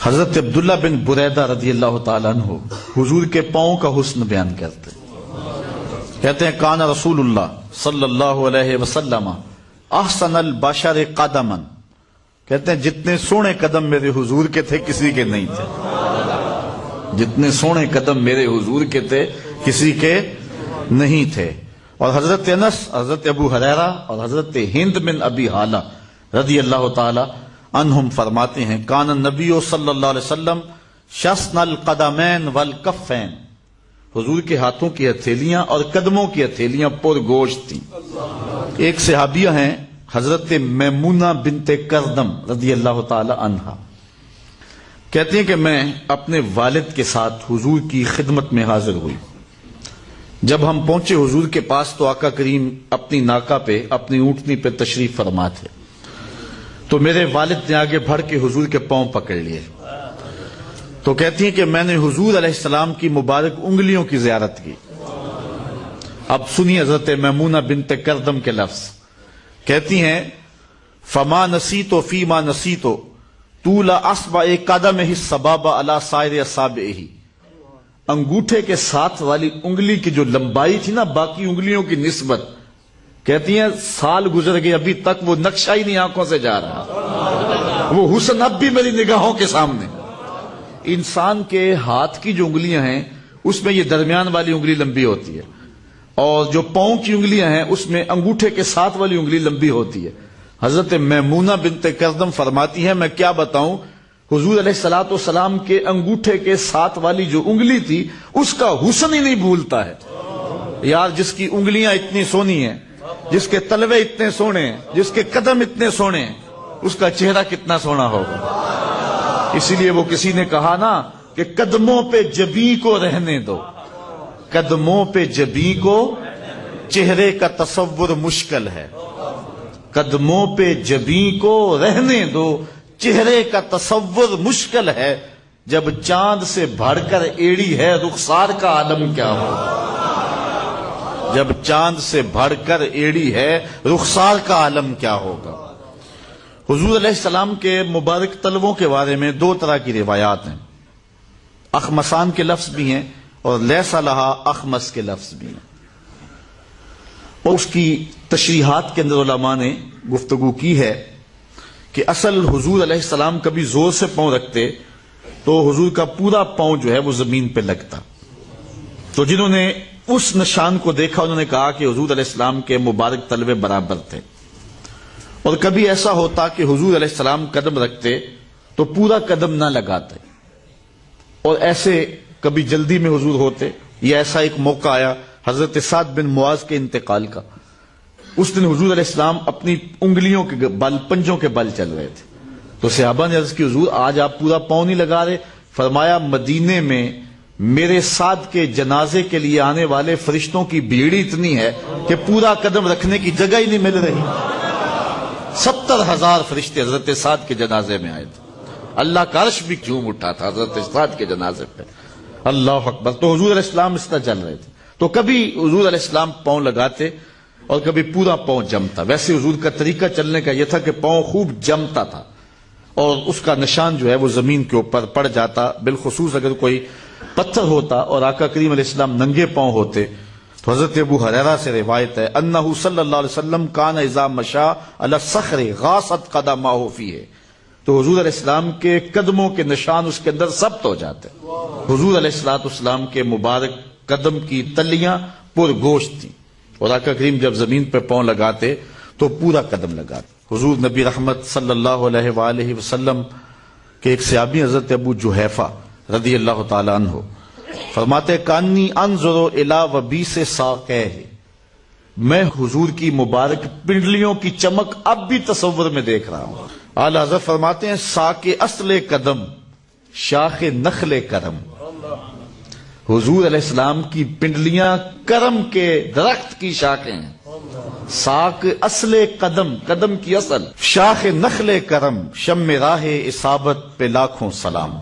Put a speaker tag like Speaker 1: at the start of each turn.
Speaker 1: حضرت عبداللہ بن بریدہ رضی اللہ تعالیٰ عنہ حضور کے پاؤں کا حسن بیان کرتے کہتے ہیں کان رسول اللہ صلی اللہ علیہ وسلم احسن البشر قدما، کہتے ہیں جتنے سونے قدم میرے حضور کے تھے کسی کے نہیں تھے، جتنے سونے قدم میرے حضور کے تھے کسی کے نہیں تھے۔ اور حضرت انس، حضرت ابو ہریرہ اور حضرت ہند بن ابی حالہ رضی اللہ تعالی عنہم فرماتے ہیں کان النبی صلی اللہ علیہ وسلم شسن القدمین والکفین، حضور کے ہاتھوں کی ہتھیلیاں اور قدموں کی ہتھیلیاں پر گوشت تھیں۔ ایک صحابیہ ہیں حضرت میمونہ بنت کردم رضی اللہ تعالی عنہا، کہتی ہیں کہ میں اپنے والد کے ساتھ حضور کی خدمت میں حاضر ہوئی۔ جب ہم پہنچے حضور کے پاس تو آقا کریم اپنی ناکہ پہ، اپنی اونٹنی پہ تشریف فرما تھے، تو میرے والد نے آگے بڑھ کے حضور کے پاؤں پکڑ لیے۔ تو کہتی ہیں کہ میں نے حضور علیہ السلام کی مبارک انگلیوں کی زیارت کی۔ اب سنی حضرت میمونہ بنت کردم کے لفظ، کہتی ہیں فما نسیتو فیما نسیتو طول اصبع قدمہ السبابہ علی سائر اصابعہ، انگوٹھے کے ساتھ والی انگلی کی جو لمبائی تھی نا باقی انگلیوں کی نسبت، کہتی ہیں سال گزر گئے ابھی تک وہ نقشہ ہی نہیں آنکھوں سے جا رہا، وہ حسن اب بھی میری نگاہوں کے سامنے۔ انسان کے ہاتھ کی جو انگلیاں ہیں اس میں یہ درمیان والی انگلی لمبی ہوتی ہے، اور جو پاؤں کی انگلیاں ہیں اس میں انگوٹھے کے ساتھ والی انگلی لمبی ہوتی ہے۔ حضرت میمونہ بنت کردم فرماتی ہے میں کیا بتاؤں، حضور علیہ السلام کے انگوٹھے کے ساتھ والی جو انگلی تھی اس کا حسن ہی نہیں بھولتا ہے۔ یار جس کی انگلیاں اتنی سونی ہیں، جس کے تلوے اتنے سونے ہیں، جس کے قدم اتنے سونے ہیں، اس کا چہرہ کتنا سونا ہوگا۔ اسی لیے وہ کسی نے کہا نا کہ قدموں پہ جبیں کو رہنے دو، قدموں پہ جبیں کو چہرے کا تصور مشکل ہے، قدموں پہ جبیں کو رہنے دو چہرے کا تصور مشکل ہے، جب چاند سے بڑھ کر ایڑی ہے رخسار کا عالم کیا ہوگا، جب چاند سے بڑھ کر ایڑی ہے رخسار کا عالم کیا ہوگا۔ حضور علیہ السلام کے مبارک تلووں کے بارے میں دو طرح کی روایات ہیں، اخمسان کے لفظ بھی ہیں اور لیس لہا اخمس کے لفظ بھی ہیں، اور اس کی تشریحات کے اندر علماء نے گفتگو کی ہے کہ اصل حضور علیہ السلام کبھی زور سے پاؤں رکھتے تو حضور کا پورا پاؤں جو ہے وہ زمین پہ لگتا، تو جنہوں نے اس نشان کو دیکھا انہوں نے کہا کہ حضور علیہ السلام کے مبارک تلوے برابر تھے۔ اور کبھی ایسا ہوتا کہ حضور علیہ السلام قدم رکھتے تو پورا قدم نہ لگاتے، اور ایسے کبھی جلدی میں حضور ہوتے، یہ ایسا ایک موقع آیا حضرت سعد بن معاذ کے انتقال کا، اس دن حضور علیہ السلام اپنی انگلیوں کے بل، پنجوں کے بل چل رہے تھے، تو صحابہ نے عرض کی حضور آج آپ پورا پاؤں نہیں لگا رہے؟ فرمایا مدینے میں میرے سعد کے جنازے کے لیے آنے والے فرشتوں کی بھیڑ اتنی ہے کہ پورا قدم رکھنے کی جگہ ہی نہیں مل رہی۔ 70,000 فرشتے حضرت سعد کے جنازے میں آئے تھے، اللہ کا عرش بھی جھوم اٹھا تھا حضرت سعد کے جنازے پہ، اللہ اکبر۔ تو حضور علیہ السلام اس طرح چل رہے تھے، تو کبھی حضور علیہ السلام پاؤں لگاتے اور کبھی پورا پاؤں جمتا۔ ویسے حضور کا طریقہ چلنے کا یہ تھا کہ پاؤں خوب جمتا تھا اور اس کا نشان جو ہے وہ زمین کے اوپر پڑ جاتا، بالخصوص اگر کوئی پتھر ہوتا اور آقا کریم علیہ السلام ننگے پاؤں ہوتے۔ تو حضرت ابو ہریرہ سے روایت ہے انہ صلی اللہ علیہ وسلم کان اذا مشى علی الصخر غاصت قدمہ فیہ، تو حضور علیہ السلام کے قدموں کے نشان اس کے اندر ثبت ہو جاتے۔ حضور علیہ السلام کے مبارک قدم کی تلیاں پر گوشت تھیں، اور آقا کریم جب زمین پہ پاؤں لگاتے تو پورا قدم لگاتے۔ حضور نبی رحمت صلی اللہ علیہ وآلہ وسلم کے ایک صحابی حضرت ابو جحیفہ رضی اللہ تعالی عنہ فرماتے کانی انظر الی وبیس ساقیہ، میں حضور کی مبارک پنڈلیوں کی چمک اب بھی تصور میں دیکھ رہا ہوں۔ اعلی حضرت فرماتے ہیں ساق اصل قدم شاخ نخل کرم، حضور علیہ السلام کی پنڈلیاں کرم کے درخت کی شاخیں ہیں، ساق اصل قدم، قدم کی اصل، شاخ نخل کرم، شم راہ اصابت پہ لاکھوں سلام۔